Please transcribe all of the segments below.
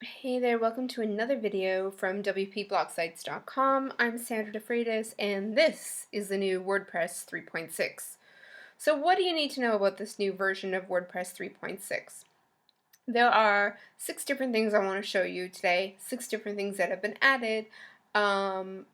Hey there, welcome to another video from wpblogsites.com. I'm Sandra DeFreitas, and this is the new WordPress 3.6. So what do you need to know about this new version of WordPress 3.6? There are 6 different things I want to show you today, 6 different things that have been added. There's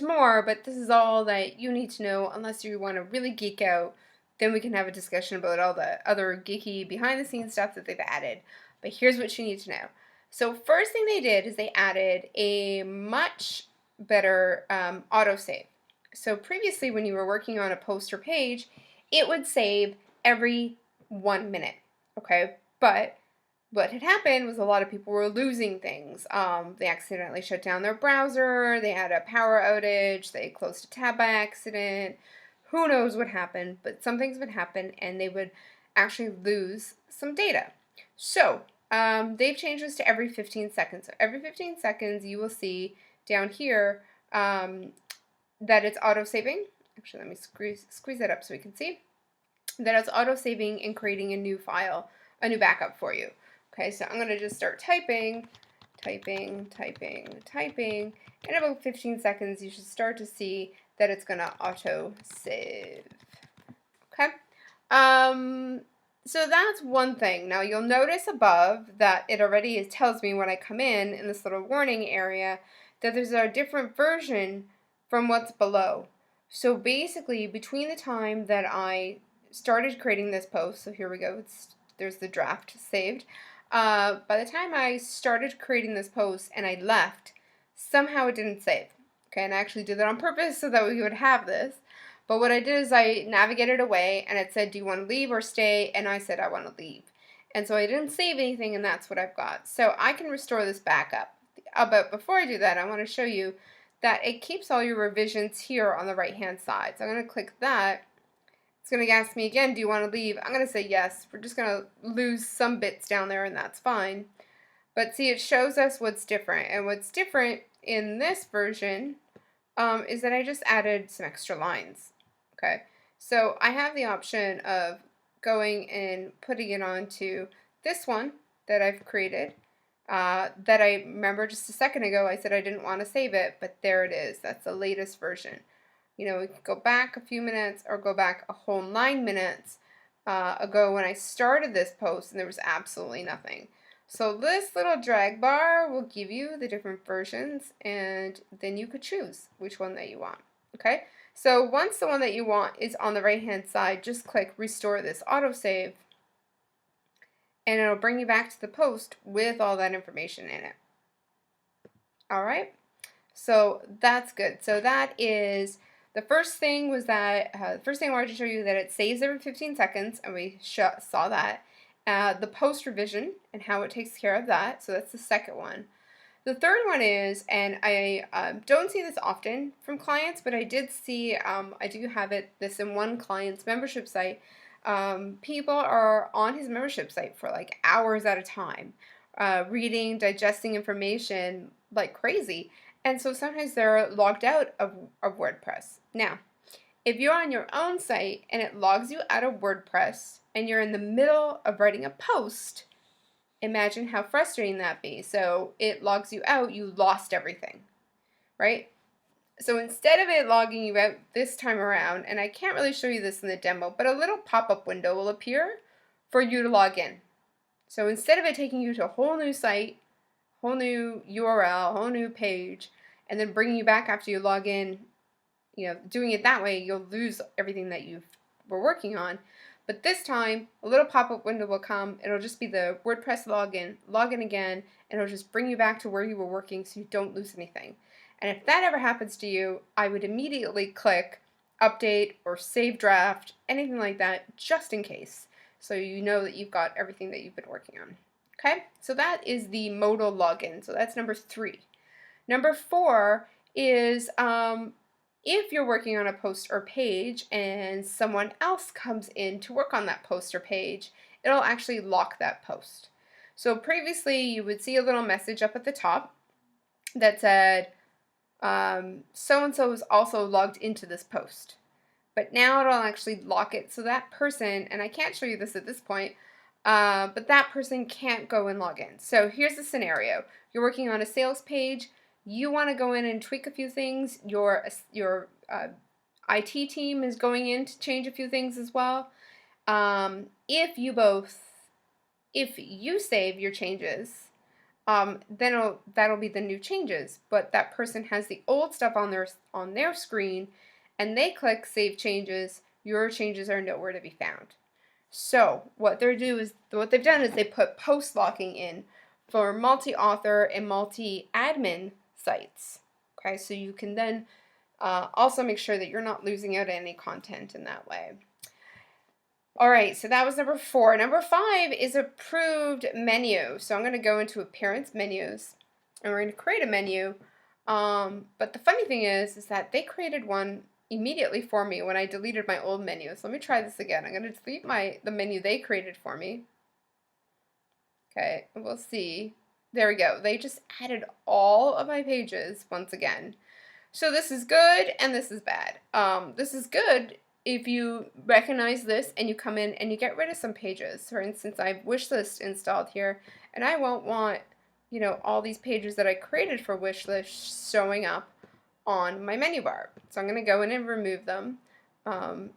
more, but this is all that you need to know unless you want to really geek out. Then we can have a discussion about all the other geeky behind-the-scenes stuff that they've added. But here's what you need to know. So first thing they did is they added a much better autosave. So previously when you were working on a post or page, it would save every 1 minute, okay? But what had happened was a lot of people were losing things. They accidentally shut down their browser, they had a power outage, they closed a tab by accident. Who knows what happened, but some things would happen and they would actually lose some data. So they've changed this to every 15 seconds. So every 15 seconds you will see down here that it's auto-saving. Actually, let me squeeze that up so we can see. That it's auto-saving and creating a new file, a new backup for you. Okay, so I'm going to just start typing. In about 15 seconds, you should start to see that it's going to auto-save. Okay. So that's one thing. Now you'll notice above that it already tells me when I come in this little warning area that there's a different version from what's below. So basically between the time that I started creating this post, so here we go, there's the draft saved. By the time I started creating this post and I left, somehow it didn't save. Okay, and I actually did that on purpose so that we would have this. But what I did is I navigated away and it said, do you want to leave or stay? And I said, I want to leave. And so I didn't save anything and that's what I've got. So I can restore this back up. But before I do that, I want to show you that it keeps all your revisions here on the right hand side. So I'm going to click that. It's going to ask me again, do you want to leave? I'm going to say yes. We're just going to lose some bits down there and that's fine. But see, it shows us what's different. And what's different in this version is that I just added some extra lines. Okay, so I have the option of going and putting it onto this one that I've created. That I remember just a second ago I said I didn't want to save it, but there it is. That's the latest version. You know, we could go back a few minutes or go back a whole 9 minutes ago when I started this post and there was absolutely nothing. So this little drag bar will give you the different versions and then you could choose which one that you want. Okay, so once the one that you want is on the right hand side, just click restore this autosave and it'll bring you back to the post with all that information in it. Alright, so that's good. So that is the first thing was that, the first thing I wanted to show you that it saves every 15 seconds, and we saw that. The post revision and how it takes care of that, so that's the second one. The third one is, and I don't see this often from clients, but I did see, I do have this in one client's membership site. People are on his membership site for like hours at a time, reading, digesting information like crazy. And so sometimes they're logged out of WordPress. Now, if you're on your own site and it logs you out of WordPress and you're in the middle of writing a post, imagine how frustrating that'd be. So it logs you out, you lost everything, right? So instead of it logging you out this time around, and I can't really show you this in the demo, but a little pop-up window will appear for you to log in. So instead of it taking you to a whole new site, whole new URL, whole new page, and then bringing you back after you log in, you know, doing it that way, you'll lose everything that you were working on. But this time, a little pop-up window will come. It'll just be the WordPress login, log in again, and it'll just bring you back to where you were working so you don't lose anything. And if that ever happens to you, I would immediately click update or save draft, anything like that, just in case. So you know that you've got everything that you've been working on. Okay, so that is the Modal Login. So that's number 3. Number 4 is if you're working on a post or page and someone else comes in to work on that post or page, it'll actually lock that post. So previously you would see a little message up at the top that said so-and-so is also logged into this post. But now it'll actually lock it so that person, and I can't show you this at this point, but that person can't go and log in. So here's the scenario. You're working on a sales page. You want to go in and tweak a few things. Your IT team is going in to change a few things as well. If you save your changes, then that'll be the new changes. But that person has the old stuff on their screen, and they click Save Changes. Your changes are nowhere to be found. So what they've done is they put post locking in for multi-author and multi-admin sites. Okay, so you can then also make sure that you're not losing out on any content in that way. All right, so that was number 4. Number 5 is approved menu. So I'm going to go into Appearance Menus, and we're going to create a menu. But the funny thing is that they created one immediately for me when I deleted my old menu. So let me try this again. I'm going to delete the menu they created for me. Okay, and we'll see. There we go. They just added all of my pages once again. So this is good and this is bad. This is good if you recognize this and you come in and you get rid of some pages. For instance, I have wishlist installed here, and I won't want, all these pages that I created for wishlist showing up on my menu bar. So I'm going to go in and remove them. A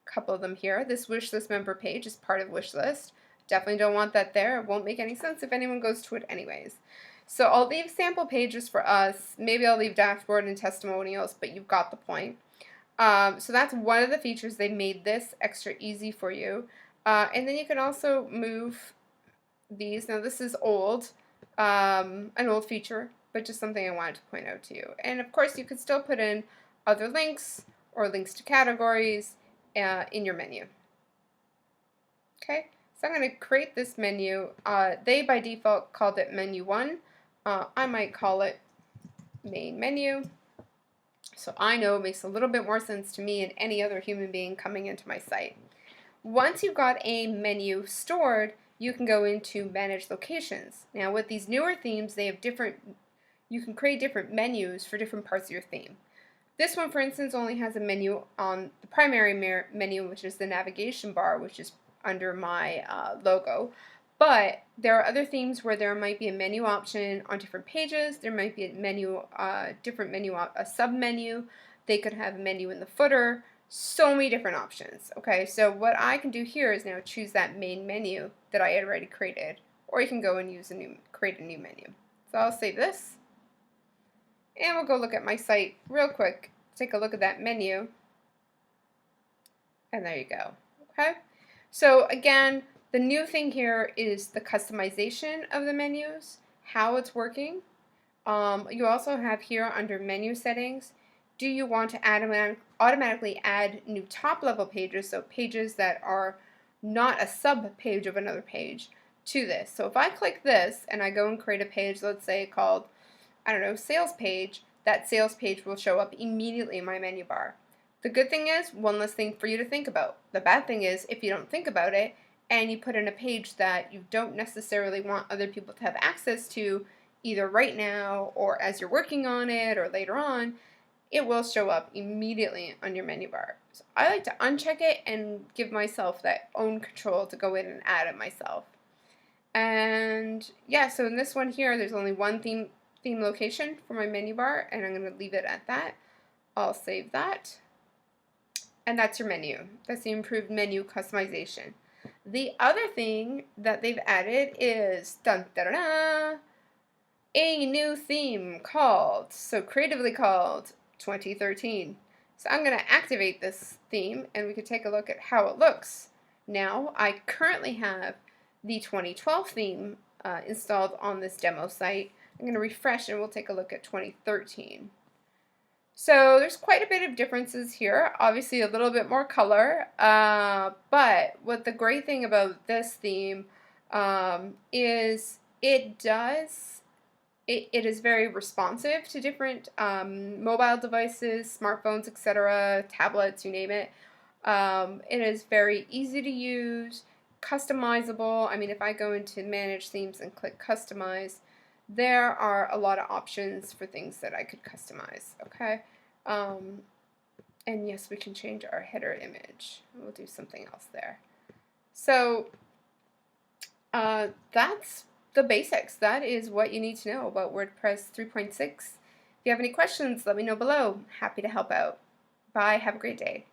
couple of them here. This wishlist member page is part of wishlist. Definitely don't want that there. It won't make any sense if anyone goes to it anyways. So I'll leave sample pages for us. Maybe I'll leave dashboard and testimonials, but you've got the point. So that's one of the features. They made this extra easy for you. And then you can also move these. Now this is old, an old feature, but just something I wanted to point out to you. And of course you could still put in other links or links to categories in your menu. Okay, so I'm going to create this menu. They by default called it menu 1. I might call it main menu. So I know it makes a little bit more sense to me and any other human being coming into my site. Once you've got a menu stored, you can go into manage locations. Now with these newer themes, they have you can create different menus for different parts of your theme. This one, for instance, only has a menu on the primary menu, which is the navigation bar, which is under my logo. But there are other themes where there might be a menu option on different pages. There might be a menu, different menu, a sub-menu. They could have a menu in the footer. So many different options. Okay, so what I can do here is now choose that main menu that I had already created, or you can go and create a new menu. So I'll save this, and we'll go look at my site real quick. Take a look at that menu, and there you go. Okay, so again, the new thing here is the customization of the menus, how it's working. You also have here under menu settings, do you want to automatically add new top level pages, so pages that are not a sub page of another page, to this. So if I click this and I go and create a page, let's say called, I don't know, sales page, that sales page will show up immediately in my menu bar. The good thing is, one less thing for you to think about. The bad thing is, if you don't think about it, and you put in a page that you don't necessarily want other people to have access to, either right now or as you're working on it or later on, it will show up immediately on your menu bar. So I like to uncheck it and give myself that own control to go in and add it myself. And yeah, so in this one here, there's only one theme location for my menu bar, and I'm going to leave it at that. I'll save that. And that's your menu. That's the improved menu customization. The other thing that they've added is a new theme creatively called 2013. So I'm going to activate this theme, and we can take a look at how it looks. Now I currently have the 2012 theme installed on this demo site. I'm going to refresh and we'll take a look at 2013. So there's quite a bit of differences here, obviously a little bit more color, but what the great thing about this theme is it is very responsive to different mobile devices, smartphones, etc., tablets, you name it. It is very easy to use, customizable. I mean, if I go into manage themes and click customize, there are a lot of options for things that I could customize, okay? And yes, we can change our header image. We'll do something else there. So That's the basics. That is what you need to know about WordPress 3.6. If you have any questions, let me know below. Happy to help out. Bye. Have a great day.